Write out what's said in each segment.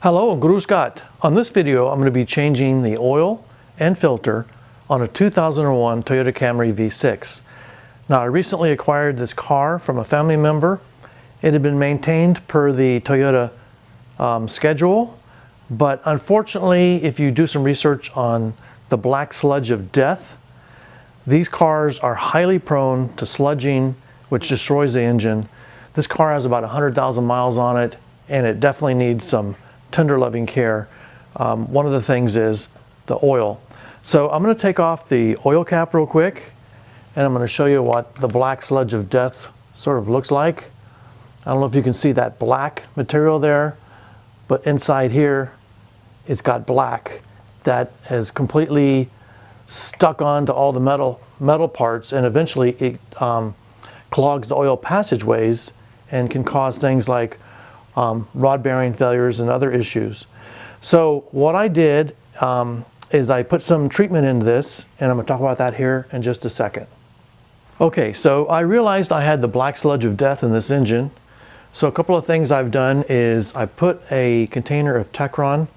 Hello, Grüß Gott. On this video, I'm going to be changing the oil and filter on a 2001 Toyota Camry V6. Now, I recently acquired this car from a family member. It had been maintained per the Toyota schedule, but unfortunately, if you do some research on the black sludge of death, these cars are highly prone to sludging, which destroys the engine. This car has about 100,000 miles on it, and it definitely needs some tender loving care. One of the things is the oil. So I'm going to take off the oil cap real quick, and I'm going to show you what the black sludge of death sort of looks like. I don't know if you can see that black material there, but inside here it's got black that has completely stuck onto all the metal parts, and eventually it clogs the oil passageways and can cause things like rod bearing failures and other issues. So what I did is I put some treatment into this, and I'm going to talk about that here in just a second. Okay, so I realized I had the black sludge of death in this engine. So a couple of things I've done is I put a container of Tekraline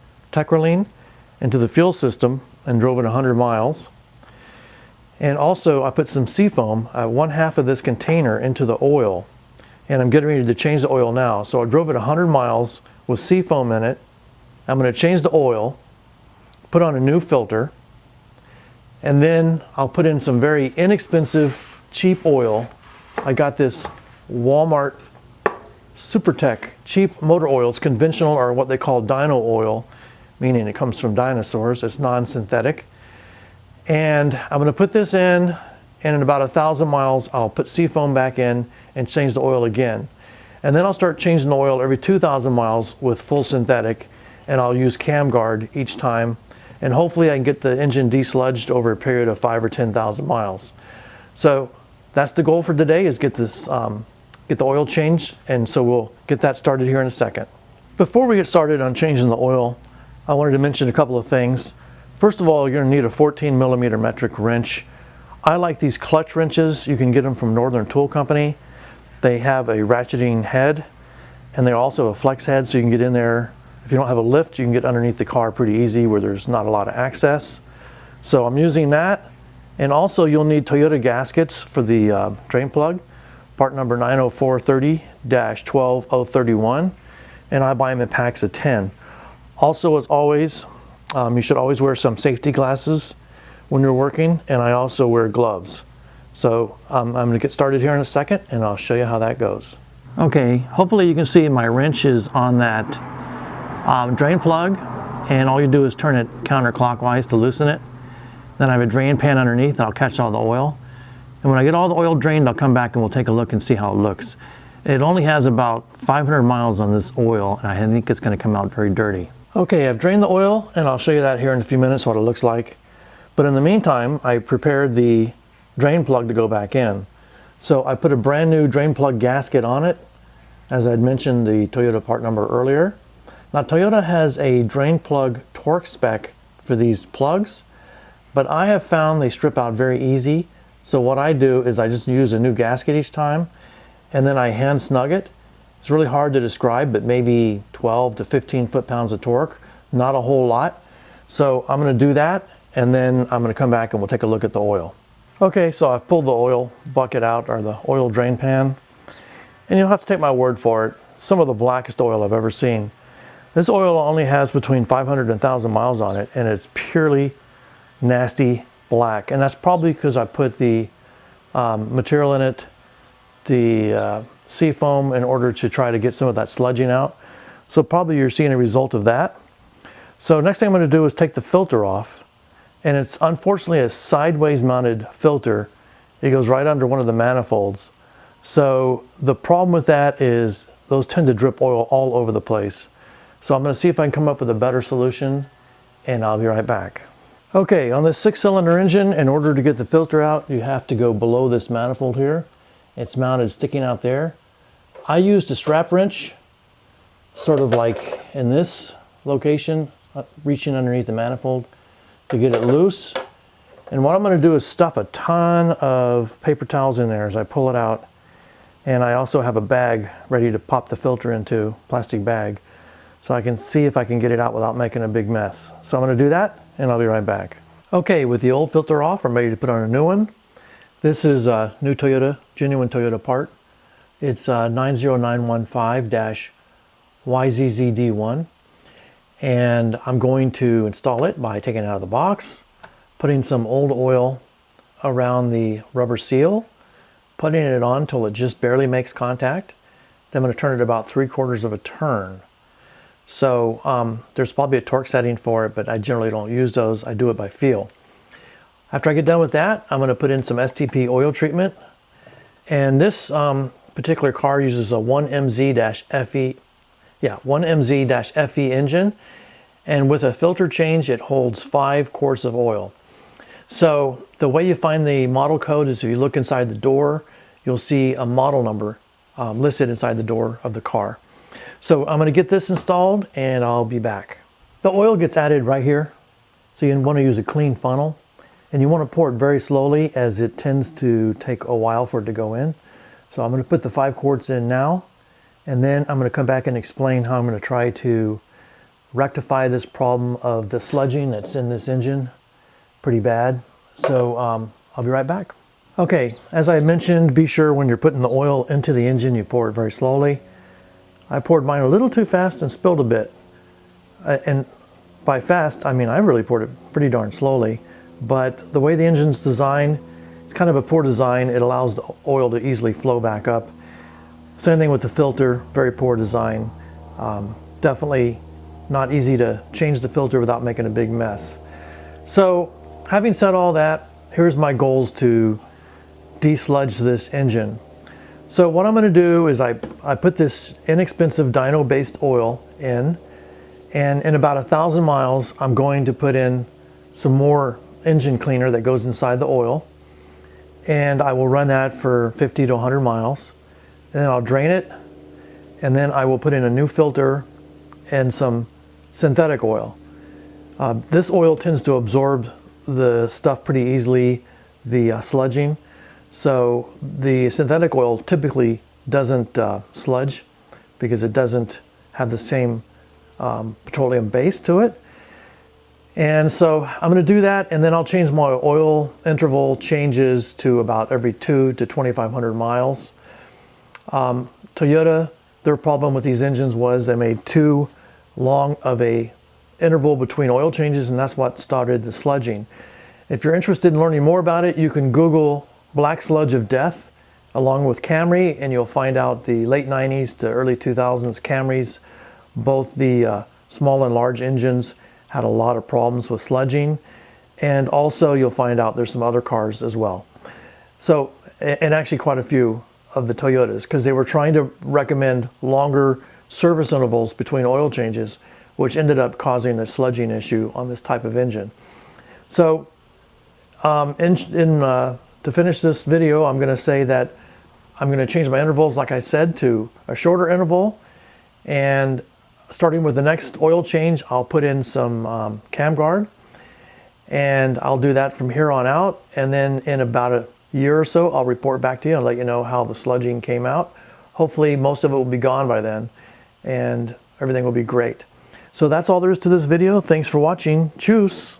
into the fuel system and drove it 100 miles. And also I put some seafoam, 1/2 of this container, into the oil. And I'm getting ready to change the oil now. So I drove it 100 miles with seafoam in it. I'm going to change the oil, put on a new filter, and then I'll put in some very inexpensive, cheap oil. I got this Walmart SuperTech cheap motor oil. It's conventional, or what they call dino oil, meaning it comes from dinosaurs. It's non-synthetic. And I'm going to put this in, and in about 1,000 miles, I'll put seafoam back in and change the oil again. And then I'll start changing the oil every 2,000 miles with full synthetic, and I'll use cam guard each time. And hopefully I can get the engine desludged over a period of 5,000 or 10,000 miles. So that's the goal for today, is get this, get the oil changed, and so we'll get that started here in a second. Before we get started on changing the oil, I wanted to mention a couple of things. First of all, you're going to need a 14 millimeter metric wrench. I like these clutch wrenches. You can get them from Northern Tool Company. They have a ratcheting head, and they're also a flex head, so you can get in there. If you don't have a lift, you can get underneath the car pretty easy where there's not a lot of access. So I'm using that. And also you'll need Toyota gaskets for the drain plug, part number 90430-12031, and I buy them in packs of 10. Also, as always, you should always wear some safety glasses when you're working, and I also wear gloves. So I'm going to get started here in a second, and I'll show you how that goes. Okay, hopefully you can see my wrench is on that drain plug, and all you do is turn it counterclockwise to loosen it. Then I have a drain pan underneath, and I'll catch all the oil. And when I get all the oil drained, I'll come back and we'll take a look and see how it looks. It only has about 500 miles on this oil, and I think it's going to come out very dirty. Okay, I've drained the oil, and I'll show you that here in a few minutes, what it looks like. But in the meantime, I prepared the drain plug to go back in. So I put a brand new drain plug gasket on it, as I'd mentioned the Toyota part number earlier. Now, Toyota has a drain plug torque spec for these plugs, but I have found they strip out very easy. So what I do is I just use a new gasket each time, and then I hand snug it. It's really hard to describe, but maybe 12 to 15 foot-pounds of torque, not a whole lot. So I'm going to do that, and then I'm going to come back and we'll take a look at the oil. Okay, so I pulled the oil bucket out, or the oil drain pan, and you'll have to take my word for it. Some of the blackest oil I've ever seen. This oil only has between 500 and 1,000 miles on it, and it's purely nasty black. And that's probably because I put the material in it, the seafoam, in order to try to get some of that sludging out. So probably you're seeing a result of that. So next thing I'm going to do is take the filter off. And it's unfortunately a sideways mounted filter. It goes right under one of the manifolds. So the problem with that is those tend to drip oil all over the place. So I'm going to see if I can come up with a better solution, and I'll be right back. Okay, on this 6-cylinder engine, in order to get the filter out, you have to go below this manifold here. It's mounted sticking out there. I used a strap wrench, sort of like in this location, reaching underneath the manifold to get it loose. And what I'm going to do is stuff a ton of paper towels in there as I pull it out. And I also have a bag ready to pop the filter into, plastic bag. so I can see if I can get it out without making a big mess. So I'm going to do that and I'll be right back. Okay, with the old filter off, I'm ready to put on a new one. This is a new Toyota, genuine Toyota part. It's 90915-YZZD1. And I'm going to install it by taking it out of the box, putting some old oil around the rubber seal, putting it on until it just barely makes contact. Then I'm going to turn it about 3/4 of a turn. So there's probably a torque setting for it, but I generally don't use those. I do it by feel. After I get done with that, I'm going to put in some STP oil treatment. And this particular car uses a 1MZ-FE, 1MZ-FE engine. And with a filter change, it holds 5 quarts of oil. So the way you find the model code is if you look inside the door, you'll see a model number listed inside the door of the car. So I'm going to get this installed and I'll be back. The oil gets added right here. So you want to use a clean funnel and you want to pour it very slowly as it tends to take a while for it to go in. So I'm going to put the 5 quarts in now and then I'm going to come back and explain how I'm going to try to rectify this problem of the sludging that's in this engine. Pretty bad. So I'll be right back. Okay, as I mentioned, be sure when you're putting the oil into the engine, you pour it very slowly. I poured mine a little too fast and spilled a bit. And by fast, I mean I really poured it pretty darn slowly. But the way the engine's designed, it's kind of a poor design. It allows the oil to easily flow back up. Same thing with the filter, very poor design. Definitely not easy to change the filter without making a big mess. So having said all that, here's my goals to desludge this engine. So what I'm going to do is I put this inexpensive dyno-based oil in, and in about 1,000 miles I'm going to put in some more engine cleaner that goes inside the oil, and I will run that for 50 to 100 miles, and then I'll drain it, and then I will put in a new filter and some synthetic oil. This oil tends to absorb the stuff pretty easily, the sludging. So the synthetic oil typically doesn't sludge because it doesn't have the same petroleum base to it. And so I'm going to do that, and then I'll change my oil interval changes to about every 200 to 2,500 miles. Toyota, their problem with these engines was they made too long of a interval between oil changes, and that's what started the sludging. If you're interested in learning more about it, you can Google black sludge of death along with Camry, and you'll find out the late 90s to early 2000s Camrys, both the small and large engines had a lot of problems with sludging, and also you'll find out there's some other cars as well. So, and actually quite a few of the Toyotas, because they were trying to recommend longer service intervals between oil changes, which ended up causing a sludging issue on this type of engine. So to finish this video, I'm going to say that I'm going to change my intervals, like I said, to a shorter interval. And starting with the next oil change, I'll put in some cam guard. And I'll do that from here on out. And then in about a year or so, I'll report back to you and let you know how the sludging came out. Hopefully, most of it will be gone by then. And everything will be great. So that's all there is to this video. Thanks for watching. Tschüss.